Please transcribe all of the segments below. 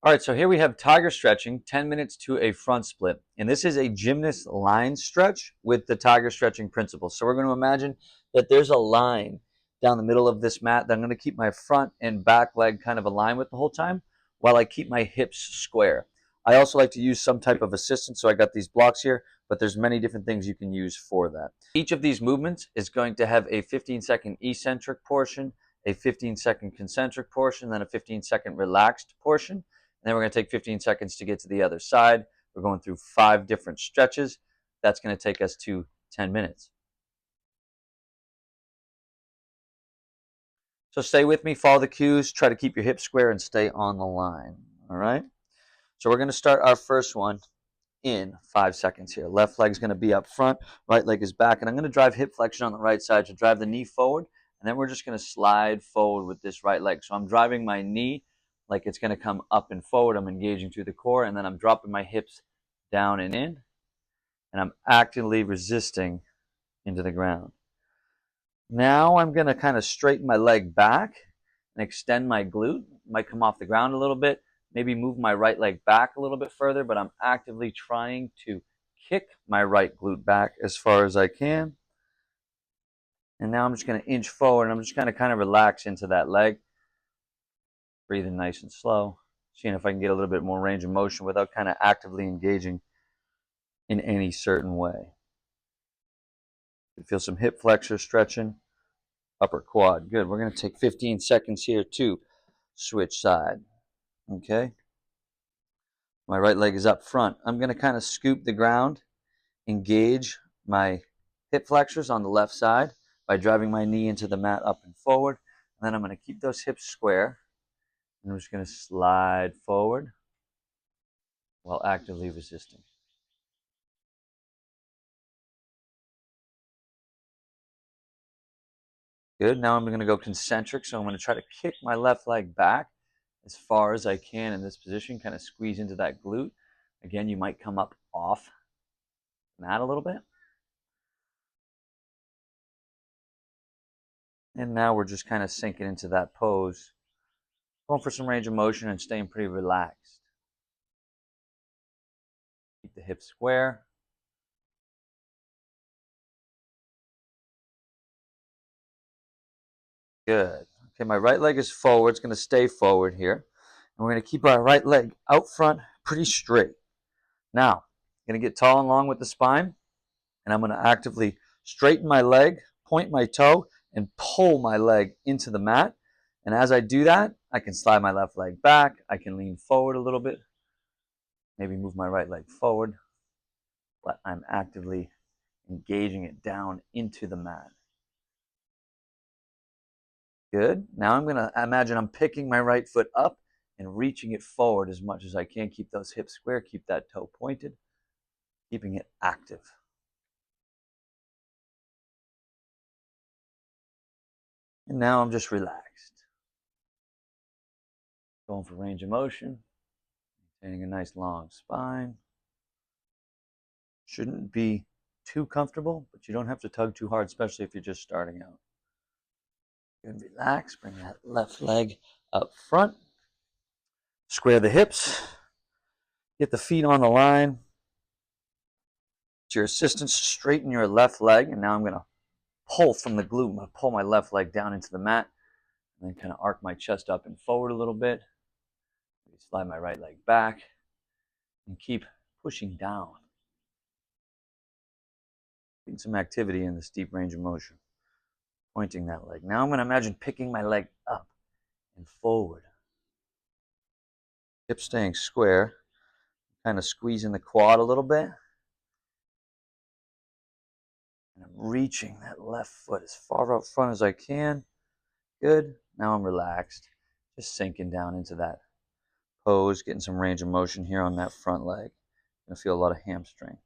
All right, so here we have tiger stretching, 10 minutes to a front split. And this is a gymnast line stretch with the tiger stretching principle. So we're going to imagine that there's a line down the middle of this mat that I'm going to keep my front and back leg kind of aligned with the whole time while I keep my hips square. I also like to use some type of assistance, so I got these blocks here, but there's many different things you can use for that. Each of these movements is going to have a 15-second eccentric portion, a 15-second concentric portion, then a 15-second relaxed portion. And then we're going to take 15 seconds to get to the other side. We're going through 5 different stretches. That's going to take us to 10 minutes. So stay with me, follow the cues, try to keep your hips square and stay on the line. All right? So we're going to start our first one in 5 seconds here. Left leg's going to be up front, right leg is back, and I'm going to drive hip flexion on the right side to drive the knee forward, and then we're just going to slide forward with this right leg. So I'm driving my knee like it's going to come up and forward. I'm engaging through the core, and then I'm dropping my hips down and in, and I'm actively resisting into the ground. Now I'm going to kind of straighten my leg back and extend my glute. Might come off the ground a little bit, maybe move my right leg back a little bit further, but I'm actively trying to kick my right glute back as far as I can. And now I'm just going to inch forward, and I'm just going to kind of relax into that leg. Breathing nice and slow, seeing if I can get a little bit more range of motion without kind of actively engaging in any certain way. You feel some hip flexor stretching, upper quad. Good. We're going to take 15 seconds here to switch side. Okay. My right leg is up front. I'm going to kind of scoop the ground, engage my hip flexors on the left side by driving my knee into the mat up and forward. And then I'm going to keep those hips square. And I'm just going to slide forward while actively resisting. Good. Now I'm going to go concentric. So I'm going to try to kick my left leg back as far as I can in this position, kind of squeeze into that glute. Again, you might come up off the mat a little bit. And now we're just kind of sinking into that pose, going for some range of motion and staying pretty relaxed. Keep the hips square. Good. Okay, my right leg is forward. It's going to stay forward here. And we're going to keep our right leg out front pretty straight. Now, I'm going to get tall and long with the spine, and I'm going to actively straighten my leg, point my toe, and pull my leg into the mat. And as I do that, I can slide my left leg back. I can lean forward a little bit, maybe move my right leg forward, but I'm actively engaging it down into the mat. Good. Now I'm going to imagine I'm picking my right foot up and reaching it forward as much as I can. Keep those hips square, keep that toe pointed, keeping it active. And now I'm just relaxed. Going for range of motion, maintaining a nice long spine. Shouldn't be too comfortable, but you don't have to tug too hard, especially if you're just starting out. Good, relax, bring that left leg up front. Square the hips, get the feet on the line. To your assistance, straighten your left leg, and now I'm going to pull from the glute. I'm going to pull my left leg down into the mat, and then kind of arc my chest up and forward a little bit. Slide my right leg back, and keep pushing down. Getting some activity in this deep range of motion. Pointing that leg. Now I'm going to imagine picking my leg up and forward. Hips staying square. Kind of squeezing the quad a little bit. And I'm reaching that left foot as far out front as I can. Good. Now I'm relaxed. Just sinking down into that pose. Getting some range of motion here on that front leg. Going to feel a lot of hamstring.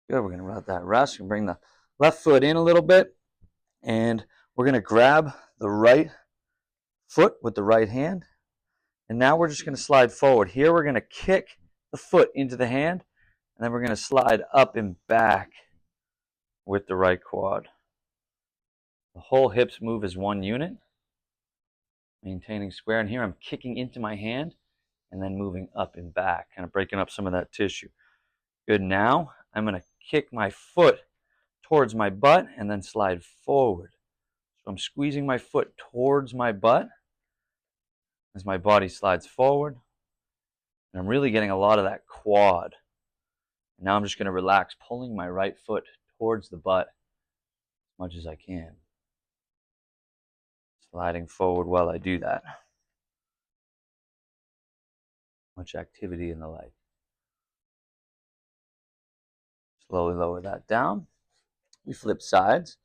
Good. We're going to let that rest. And bring the left foot in a little bit. And we're going to grab the right foot with the right hand. And now we're just going to slide forward. Here we're going to kick the foot into the hand. And then we're going to slide up and back with the right quad. The whole hips move as one unit, maintaining square. And here I'm kicking into my hand and then moving up and back, kind of breaking up some of that tissue. Good. Now I'm going to kick my foot towards my butt and then slide forward. So I'm squeezing my foot towards my butt as my body slides forward. And I'm really getting a lot of that quad. Now I'm just going to relax, pulling my right foot towards the butt as much as I can. Sliding forward while I do that. Much activity in the leg. Slowly lower that down. We flip sides.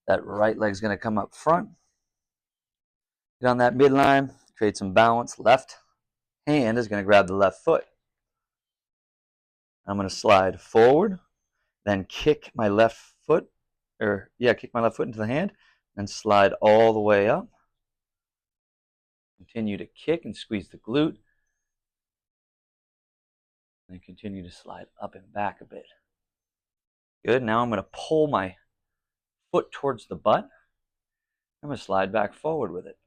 That right leg's going to come up front. Get on that midline, create some balance. Left hand is going to grab the left foot. I'm going to slide forward, then kick my left foot, kick my left foot into the hand, and slide all the way up. Continue to kick and squeeze the glute. And continue to slide up and back a bit. Good. Now I'm going to pull my foot towards the butt. I'm going to slide back forward with it.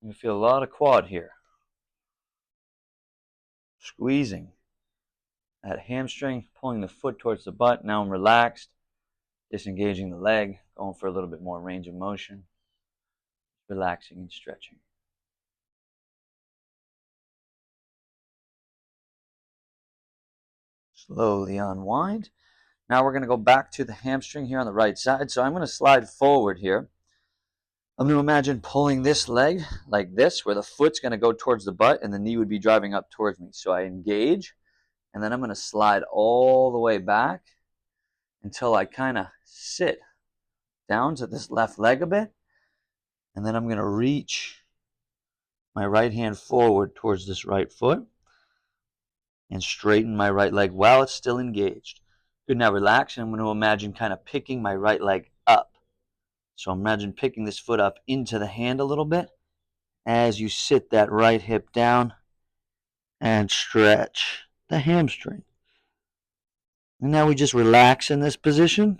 I'm going to feel a lot of quad here. Squeezing that hamstring, pulling the foot towards the butt. Now I'm relaxed, disengaging the leg, going for a little bit more range of motion, relaxing and stretching. Slowly unwind. Now we're going to go back to the hamstring here on the right side. So I'm going to slide forward here. I'm going to imagine pulling this leg like this, where the foot's going to go towards the butt and the knee would be driving up towards me. So I engage, and then I'm going to slide all the way back until I kind of sit down to this left leg a bit. And then I'm going to reach my right hand forward towards this right foot and straighten my right leg while it's still engaged. Good. Now relax, and I'm going to imagine kind of picking my right leg up. So imagine picking this foot up into the hand a little bit as you sit that right hip down and stretch the hamstring. And now we just relax in this position.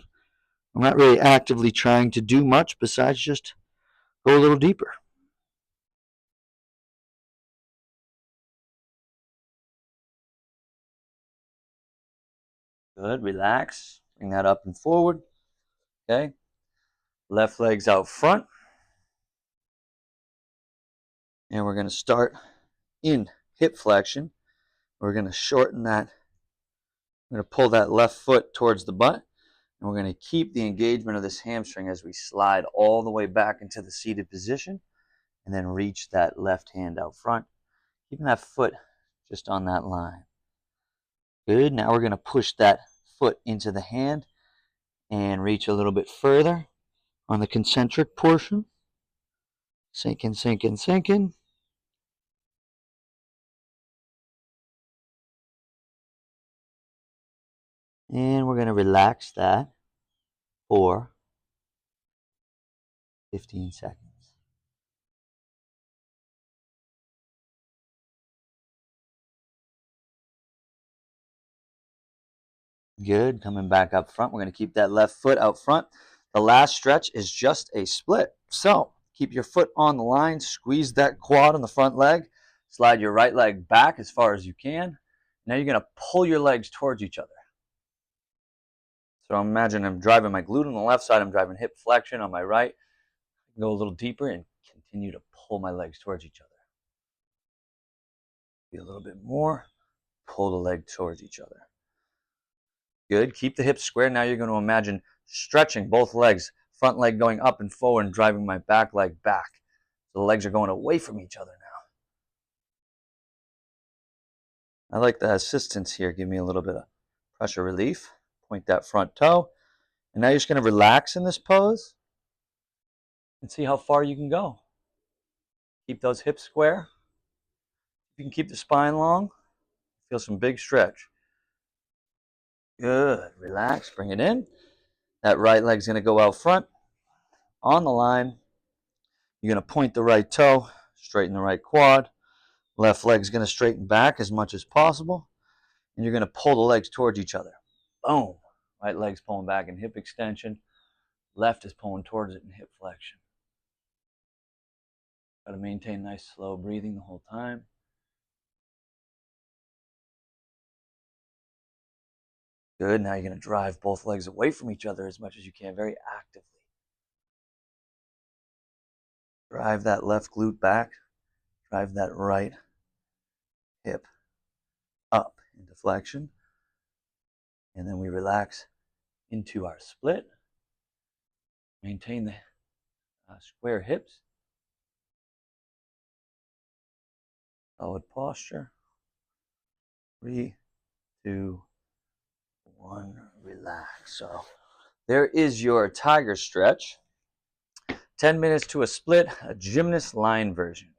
I'm not really actively trying to do much besides just go a little deeper. Good. Relax. Bring that up and forward. Okay. Left leg's out front. And we're going to start in hip flexion. We're going to shorten that. We're going to pull that left foot towards the butt. And we're going to keep the engagement of this hamstring as we slide all the way back into the seated position. And then reach that left hand out front. Keeping that foot just on that line. Good. Now we're going to push that foot into the hand and reach a little bit further on the concentric portion. Sink in, sink in, sink in. And we're going to relax that for 15 seconds. Good. Coming back up front. We're going to keep that left foot out front. The last stretch is just a split. So keep your foot on the line. Squeeze that quad on the front leg. Slide your right leg back as far as you can. Now you're going to pull your legs towards each other. So imagine I'm driving my glute on the left side. I'm driving hip flexion on my right. I can go a little deeper and continue to pull my legs towards each other. Be a little bit more. Pull the leg towards each other. Good. Keep the hips square. Now you're going to imagine stretching both legs. Front leg going up and forward and driving my back leg back. So the legs are going away from each other now. I like the assistance here. Give me a little bit of pressure relief. Point that front toe. And now you're just going to relax in this pose and see how far you can go. Keep those hips square. If you can keep the spine long, feel some big stretch. Good. Relax. Bring it in. That right leg's going to go out front on the line. You're going to point the right toe, straighten the right quad. Left leg's going to straighten back as much as possible. And you're going to pull the legs towards each other. Boom. Right leg's pulling back in hip extension. Left is pulling towards it in hip flexion. Got to maintain nice slow breathing the whole time. Good. Now you're going to drive both legs away from each other as much as you can, very actively. Drive that left glute back. Drive that right hip up into flexion. And then we relax into our split. Maintain the square hips. Solid posture. 3, 2, 1, relax. So there is your tiger stretch. 10 minutes to a split, a gymnast line version.